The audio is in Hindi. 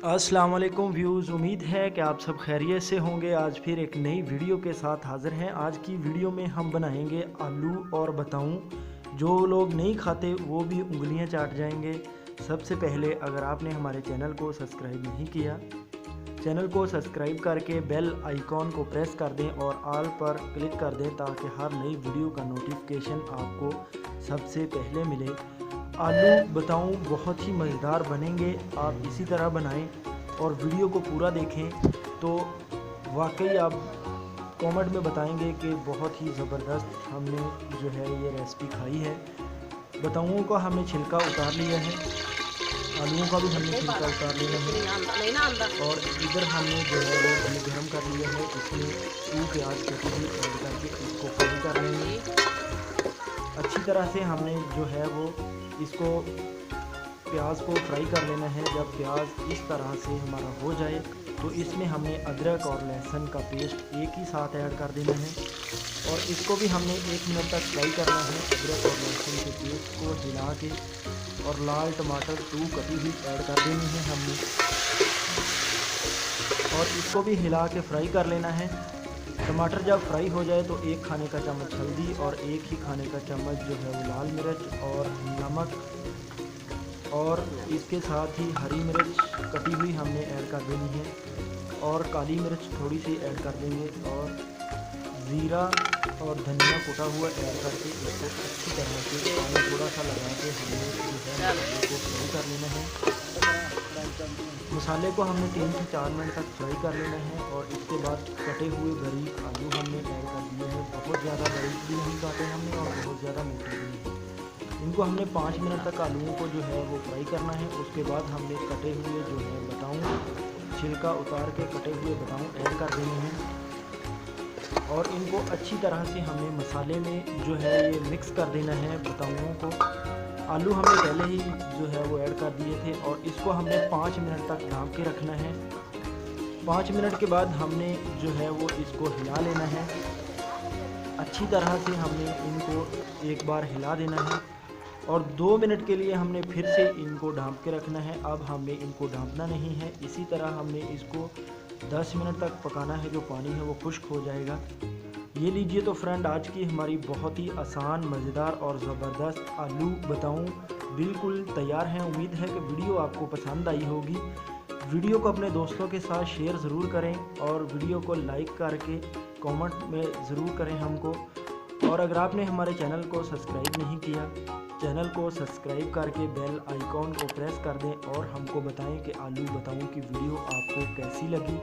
अस्सलाम वालेकुम व्यूज़, उम्मीद है कि आप सब खैरियत से होंगे। आज फिर एक नई वीडियो के साथ हाज़िर हैं। आज की वीडियो में हम बनाएंगे आलू और बताऊं। जो लोग नहीं खाते वो भी उंगलियां चाट जाएंगे। सबसे पहले अगर आपने हमारे चैनल को सब्सक्राइब नहीं किया, चैनल को सब्सक्राइब करके बेल आइकॉन को प्रेस कर दें और ऑल पर क्लिक कर दें ताकि हर नई वीडियो का नोटिफिकेशन आपको सबसे पहले मिले। आलू बताऊं बहुत ही मज़ेदार बनेंगे, आप इसी तरह बनाएं और वीडियो को पूरा देखें तो वाकई आप कमेंट में बताएंगे कि बहुत ही ज़बरदस्त हमने जो है ये रेसिपी खाई है। बताऊं का हमने छिलका उतार लिया है, आलूओं का भी हमने छिलका उतार लिया है और इधर हमने जो है वो घी गर्म कर लिया है। इसमें 2 प्याज कटी हुई ऐड करके इसको फ्राई कर लेंगे अच्छी तरह से। हमने जो है वो इसको प्याज को फ्राई कर लेना है। जब प्याज इस तरह से हमारा हो जाए तो इसमें हमने अदरक और लहसुन का पेस्ट एक ही साथ ऐड कर देना है और इसको भी हमने 1 मिनट तक फ्राई करना है। अदरक और लहसुन के पेस्ट को हिला के और लाल टमाटर 2 कटी हुई ऐड कर देनी है हमने और इसको भी हिला के फ्राई कर लेना है। टमाटर जब फ्राई हो जाए तो 1 खाने का चम्मच हल्दी और 1 ही खाने का चम्मच जो है वो लाल मिर्च और नमक और इसके साथ ही हरी मिर्च कटी हुई हमने ऐड कर देनी है और काली मिर्च थोड़ी सी ऐड कर देंगे और ज़ीरा और धनिया कुटा हुआ ऐड करके इसको अच्छी तरह से पानी थोड़ा सा लगा के हमने जो है मसाले को फ्राई कर लेना है। मसाले को हमने 3 से 4 मिनट तक फ्राई कर लेना है और इसके बाद कटे हुए बारीक आलू हमने ऐड कर दिए हैं। बहुत ज़्यादा बारीक भी नहीं काटे हमने और बहुत ज़्यादा मोटे भी नहीं। इनको हमने 5 मिनट तक आलूओं को जो है वो फ्राई करना है। उसके बाद हमने कटे हुए जो है बताऊँ, छिलका उतार के कटे हुए बताऊँ ऐड कर देने हैं और इनको अच्छी तरह से हमें मसाले में जो है ये मिक्स कर देना है बताऊँ को। आलू हमने पहले ही जो है वो ऐड कर दिए थे और इसको हमने 5 मिनट तक ढाँप के रखना है। 5 मिनट के बाद हमने जो है वो इसको हिला लेना है अच्छी तरह से। हमने इनको एक बार हिला देना है और 2 मिनट के लिए हमने फिर से इनको ढाँप के रखना है। अब हमें इनको ढाँपना नहीं है, इसी तरह हमने इसको 10 मिनट तक पकाना है। जो पानी है वो खुश्क हो जाएगा। ये लीजिए तो फ्रेंड, आज की हमारी बहुत ही आसान, मज़ेदार और ज़बरदस्त आलू बताऊं बिल्कुल तैयार हैं। उम्मीद है कि वीडियो आपको पसंद आई होगी। वीडियो को अपने दोस्तों के साथ शेयर ज़रूर करें और वीडियो को लाइक करके कमेंट में ज़रूर करें हमको। और अगर आपने हमारे चैनल को सब्सक्राइब नहीं किया, चैनल को सब्सक्राइब करके बेल आइकॉन को प्रेस कर दें और हमको बताएं कि आलू बताऊं की वीडियो आपको कैसी लगी।